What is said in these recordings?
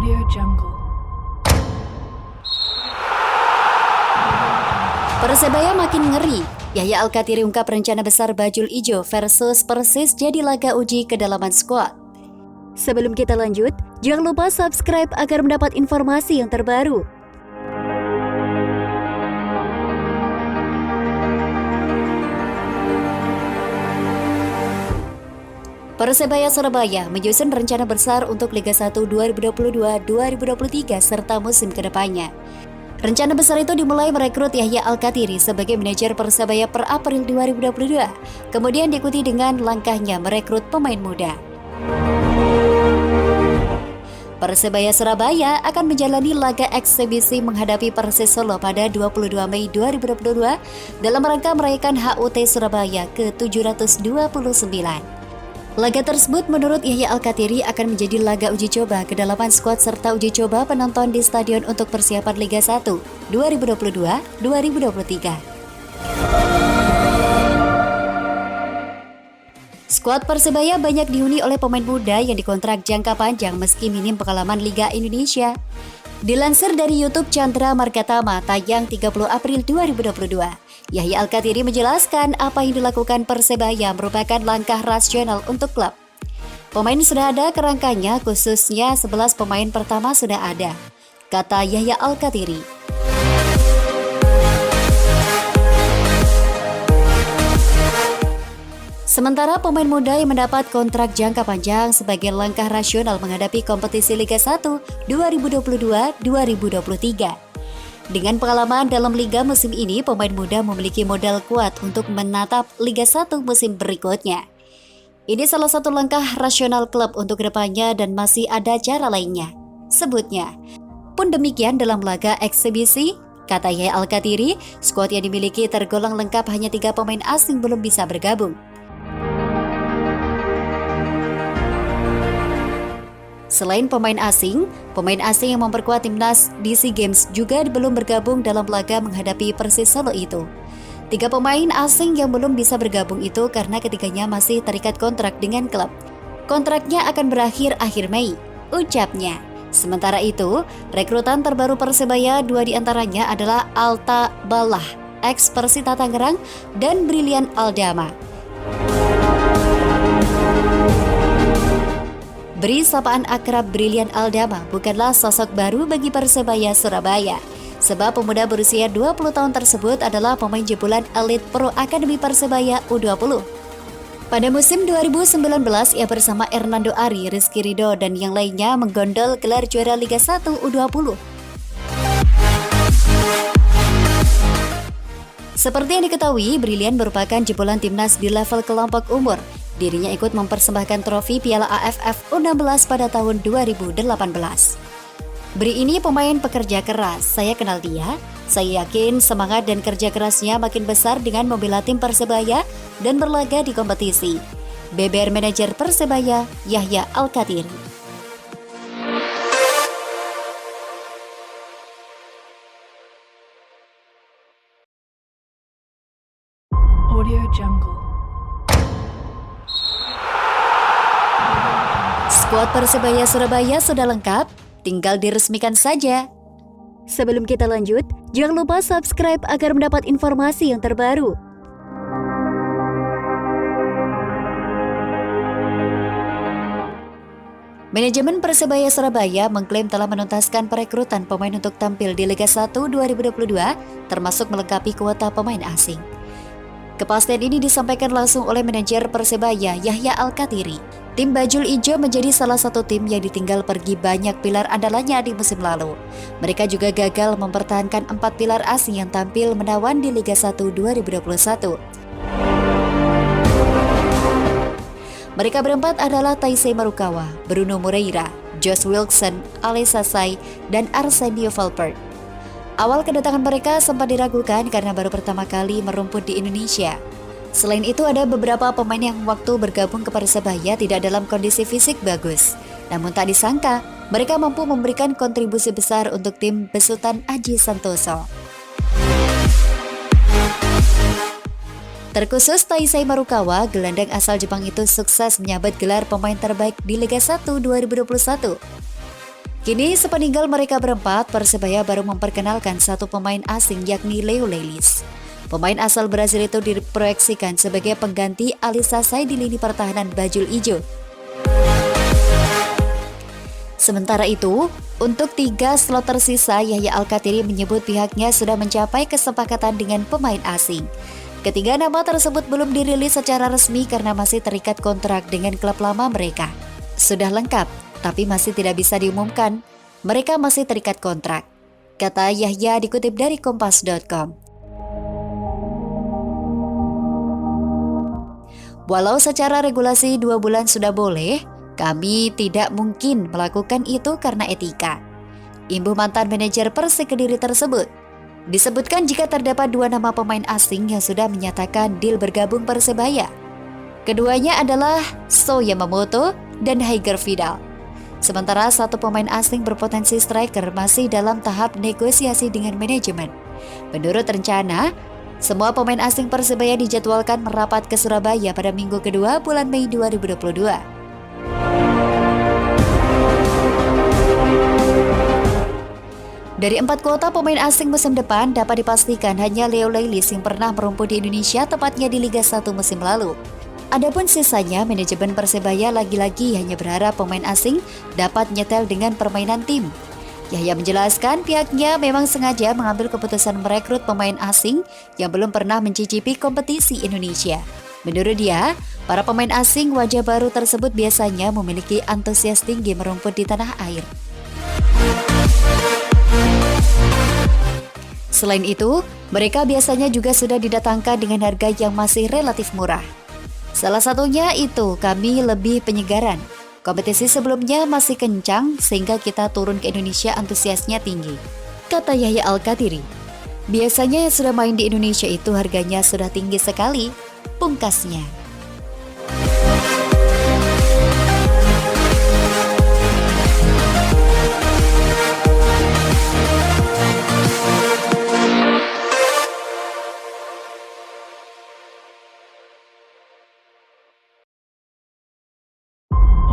Audio Jungle. Persebaya makin ngeri. Yahya Al-Kathiri ungkap rencana besar Bajul Ijo versus Persis jadi laga uji kedalaman skuad. Sebelum kita lanjut, jangan lupa subscribe agar mendapat informasi yang terbaru. Persebaya Surabaya menyusun rencana besar untuk Liga 1 2022-2023 serta musim kedepannya. Rencana besar itu dimulai merekrut Yahya Al-Kathiri sebagai manajer Persebaya per April 2022, kemudian diikuti dengan langkahnya merekrut pemain muda. Persebaya Surabaya akan menjalani laga eksibisi menghadapi Persis Solo pada 22 Mei 2022 dalam rangka merayakan HUT Surabaya ke-729. Laga tersebut menurut Yahya Al-Kathiri akan menjadi laga uji coba kedalaman skuad serta uji coba penonton di stadion untuk persiapan Liga 1 2022-2023. Skuad Persebaya banyak dihuni oleh pemain muda yang dikontrak jangka panjang meski minim pengalaman Liga Indonesia. Dilansir dari YouTube Chandra Margatama tayang 30 April 2022, Yahya Al-Kathiri menjelaskan apa yang dilakukan Persebaya merupakan langkah rasional untuk klub. Pemain sudah ada kerangkanya, khususnya 11 pemain pertama sudah ada, kata Yahya Al-Kathiri. Sementara pemain muda yang mendapat kontrak jangka panjang sebagai langkah rasional menghadapi kompetisi Liga 1 2022-2023. Dengan pengalaman dalam liga musim ini, pemain muda memiliki modal kuat untuk menatap Liga 1 musim berikutnya. Ini salah satu langkah rasional klub untuk kedepannya dan masih ada cara lainnya, sebutnya. Pun demikian dalam laga eksibisi, kata Yahya Al-Kathiri, skuad yang dimiliki tergolong lengkap, hanya 3 pemain asing belum bisa bergabung. Selain pemain asing yang memperkuat timnas di SEA Games juga belum bergabung dalam laga menghadapi Persis Solo itu. 3 pemain asing yang belum bisa bergabung itu karena ketiganya masih terikat kontrak dengan klub. Kontraknya akan berakhir akhir Mei, ucapnya. Sementara itu, rekrutan terbaru Persebaya 2 diantaranya adalah Alta Balah, ex Persita Tangerang, dan Brilian Aldama. Beri sapaan akrab Brilian Aldama bukanlah sosok baru bagi Persebaya Surabaya, sebab pemuda berusia 20 tahun tersebut adalah pemain jebolan Elite Pro Akademi Persebaya U20. Pada musim 2019, ia bersama Hernando Ari, Rizky Ridho, dan yang lainnya menggondol gelar juara Liga 1 U20. Seperti yang diketahui, Brilian merupakan jebolan timnas di level kelompok umur. Dirinya ikut mempersembahkan trofi Piala AFF U16 pada tahun 2018. Bri ini pemain pekerja keras, saya kenal dia. Saya yakin semangat dan kerja kerasnya makin besar dengan membela tim Persebaya dan berlaga di kompetisi. BBR Manajer Persebaya, Yahya Al-Kathiri. Audio Jungle. Skuad Persebaya Surabaya sudah lengkap, tinggal diresmikan saja. Sebelum kita lanjut, jangan lupa subscribe agar mendapat informasi yang terbaru. Manajemen Persebaya Surabaya mengklaim telah menuntaskan perekrutan pemain untuk tampil di Liga 1 2022, termasuk melengkapi kuota pemain asing. Kepastian ini disampaikan langsung oleh manajer Persebaya, Yahya Al-Kathiri. Tim Bajul Ijo menjadi salah satu tim yang ditinggal pergi banyak pilar andalannya di musim lalu. Mereka juga gagal mempertahankan 4 pilar asing yang tampil menawan di Liga 1 2021. Mereka berempat adalah Taisei Marukawa, Bruno Moreira, Josh Wilson, Alessa Sai, dan Arsenio Valverde. Awal kedatangan mereka sempat diragukan karena baru pertama kali merumput di Indonesia. Selain itu, ada beberapa pemain yang waktu bergabung ke Persebaya tidak dalam kondisi fisik bagus. Namun tak disangka, mereka mampu memberikan kontribusi besar untuk tim besutan Aji Santoso. Terkhusus Taisei Marukawa, gelandang asal Jepang itu sukses menyabet gelar pemain terbaik di Liga 1 2021. Kini sepeninggal mereka berempat, Persebaya baru memperkenalkan satu pemain asing yakni Leo Lelis. Pemain asal Brasil itu diproyeksikan sebagai pengganti Ali Sasai di lini pertahanan Bajul Ijo. Sementara itu, untuk 3 slot tersisa, Yahya Al-Kathiri menyebut pihaknya sudah mencapai kesepakatan dengan pemain asing. Ketiga nama tersebut belum dirilis secara resmi karena masih terikat kontrak dengan klub lama mereka. Sudah lengkap, tapi masih tidak bisa diumumkan. Mereka masih terikat kontrak, kata Yahya dikutip dari Kompas.com. Walau secara regulasi 2 bulan sudah boleh, kami tidak mungkin melakukan itu karena etika. Imbuh mantan manajer Persik Kediri tersebut. Disebutkan jika terdapat 2 nama pemain asing yang sudah menyatakan deal bergabung Persebaya. Keduanya adalah So Yamamoto dan Haiger Vidal. Sementara satu pemain asing berpotensi striker masih dalam tahap negosiasi dengan manajemen. Menurut rencana, semua pemain asing Persebaya dijadwalkan merapat ke Surabaya pada minggu kedua bulan Mei 2022. Dari 4 kuota pemain asing musim depan, dapat dipastikan hanya Leo Lelis yang pernah merumput di Indonesia, tepatnya di Liga 1 musim lalu. Adapun sisanya, manajemen Persebaya lagi-lagi hanya berharap pemain asing dapat nyetel dengan permainan tim. Yahya menjelaskan pihaknya memang sengaja mengambil keputusan merekrut pemain asing yang belum pernah mencicipi kompetisi Indonesia. Menurut dia, para pemain asing wajah baru tersebut biasanya memiliki antusias tinggi merumput di tanah air. Selain itu, mereka biasanya juga sudah didatangkan dengan harga yang masih relatif murah. Salah satunya itu kami lebih penyegaran. Kompetisi sebelumnya masih kencang sehingga kita turun ke Indonesia antusiasnya tinggi, kata Yahya Al-Kathiri. Biasanya yang sudah main di Indonesia itu harganya sudah tinggi sekali, pungkasnya.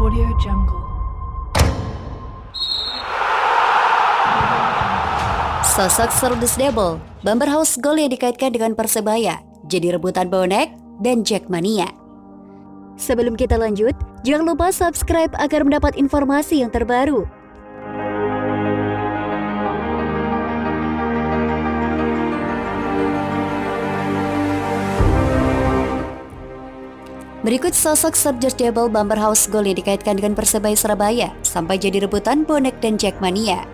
Audio Jungle. Sosok Serdus Debel, bumper house gol yang dikaitkan dengan Persebaya, jadi rebutan bonek dan Jackmania. Sebelum kita lanjut, jangan lupa subscribe agar mendapat informasi yang terbaru. Berikut sosok Serdus Debel bumper house gol yang dikaitkan dengan Persebaya Surabaya sampai jadi rebutan bonek dan Jackmania.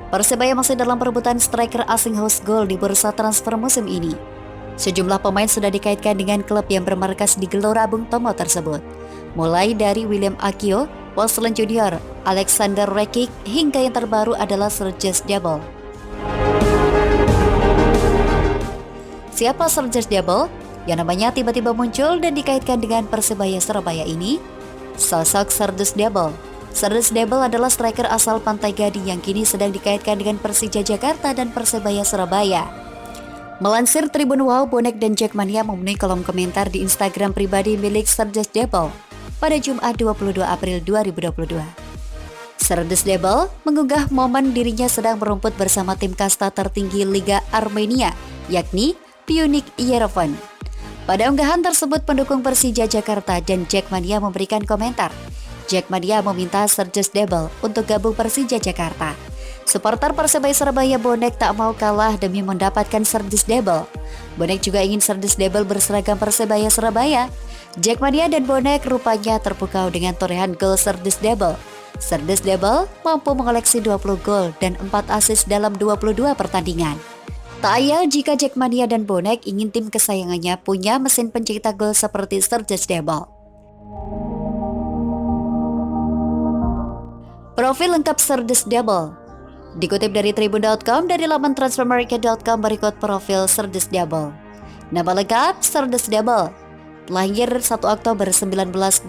Persebaya masih dalam perebutan striker asing house goal di bursa transfer musim ini. Sejumlah pemain sudah dikaitkan dengan klub yang bermarkas di Gelora Bung Tomo tersebut, mulai dari William Akio, Wesley Junior, Alexander Rekik, hingga yang terbaru adalah Serdus Debel. Siapa Serdus Debel? Yang namanya tiba-tiba muncul dan dikaitkan dengan Persebaya Surabaya ini? Sosok Serdus Debel. Serdus Debel adalah striker asal Pantai Gading yang kini sedang dikaitkan dengan Persija Jakarta dan Persebaya Surabaya. Melansir Tribun Wow, bonek dan Jackmania memenuhi kolom komentar di Instagram pribadi milik Serdus Debel pada Jumat 22 April 2022. Serdus Debel mengunggah momen dirinya sedang merumput bersama tim kasta tertinggi Liga Armenia, yakni Pionik Yerevan. Pada unggahan tersebut, pendukung Persija Jakarta dan Jackmania memberikan komentar. Jackmania meminta Serdus Debel untuk gabung Persija Jakarta. Supporter Persebaya Surabaya bonek tak mau kalah demi mendapatkan Serdus Debel. Bonek juga ingin Serdus Debel berseragam Persebaya Surabaya. Jackmania dan bonek rupanya terpukau dengan torehan gol Serdus Debel. Serdus Debel mampu mengoleksi 20 gol dan 4 assist dalam 22 pertandingan. Tak ayal jika Jackmania dan bonek ingin tim kesayangannya punya mesin pencipta gol seperti Serdus Debel. Profil lengkap Serdus Debel. Dikutip dari Tribun.com, dari laman Transfermarket.com berikut profil Serdus Debel. Nama lengkap Serdus Debel. Lahir 1 Oktober 1989.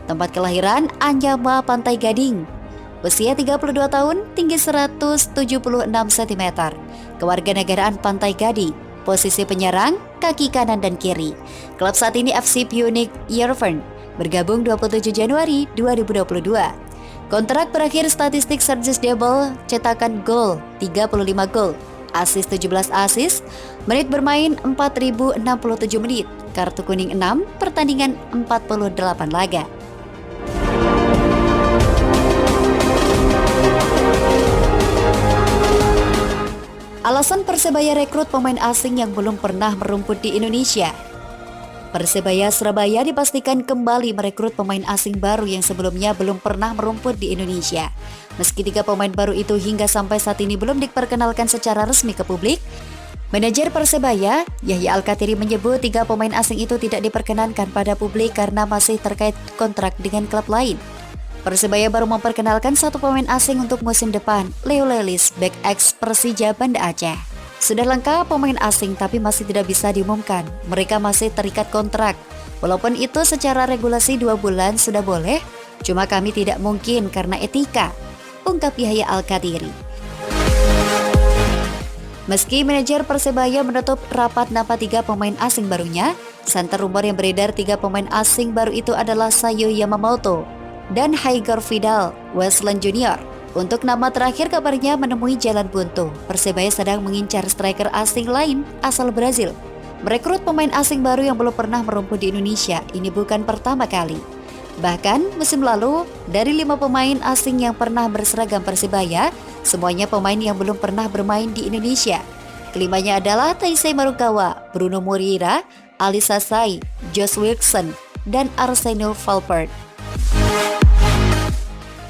Tempat kelahiran Anyama, Pantai Gading. Usia 32 tahun, tinggi 176 cm. Kewarganegaraan Pantai Gading. Posisi penyerang, kaki kanan dan kiri. Klub saat ini FC Pionik Yerevan. Bergabung 27 Januari 2022. Kontrak berakhir statistik Sergej Debel cetakan gol 35 gol, assist 17 assist, menit bermain 4067 menit, kartu kuning 6, pertandingan 48 laga. Alasan Persebaya rekrut pemain asing yang belum pernah merumput di Indonesia. Persebaya Surabaya dipastikan kembali merekrut pemain asing baru yang sebelumnya belum pernah merumput di Indonesia. Meski 3 pemain baru itu hingga sampai saat ini belum diperkenalkan secara resmi ke publik, manajer Persebaya, Yahya Al-Kathiri menyebut 3 pemain asing itu tidak diperkenankan pada publik karena masih terkait kontrak dengan klub lain. Persebaya baru memperkenalkan 1 pemain asing untuk musim depan, Leo Lelis, bek ex Persija Banda Aceh. Sudah lengkap pemain asing tapi masih tidak bisa diumumkan. Mereka masih terikat kontrak. Walaupun itu secara regulasi 2 bulan sudah boleh, cuma kami tidak mungkin karena etika, ungkap Yahya Al-Kathiri. Meski manajer Persebaya menutup rapat nama 3 pemain asing barunya, santer rumor yang beredar 3 pemain asing baru itu adalah Sayo Yamamoto dan Haigor Vidal Westland Junior. Untuk nama terakhir kabarnya menemui jalan buntu. Persebaya sedang mengincar striker asing lain asal Brazil. Merekrut pemain asing baru yang belum pernah merumput di Indonesia ini bukan pertama kali. Bahkan musim lalu, dari 5 pemain asing yang pernah berseragam Persebaya, semuanya pemain yang belum pernah bermain di Indonesia. Kelimanya adalah Taisei Marukawa, Bruno Moreira, Ali Sasai, Josh Wilson, dan Arsenio Valverde.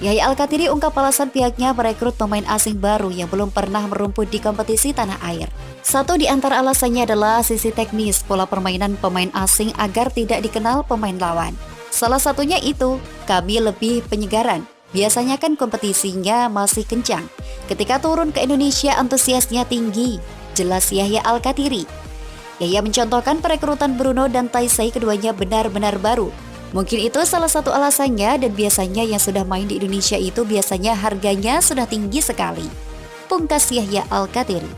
Yahya Al-Kathiri ungkap alasan pihaknya merekrut pemain asing baru yang belum pernah merumput di kompetisi tanah air. Satu di antara alasannya adalah sisi teknis pola permainan pemain asing agar tidak dikenal pemain lawan. Salah satunya itu, kami lebih penyegaran. Biasanya kan kompetisinya masih kencang. Ketika turun ke Indonesia antusiasnya tinggi, jelas Yahya Al-Kathiri. Yahya mencontohkan perekrutan Bruno dan Taisei, keduanya benar-benar baru. Mungkin itu salah satu alasannya, dan biasanya yang sudah main di Indonesia itu biasanya harganya sudah tinggi sekali, pungkas Yahya Al-Kathiri.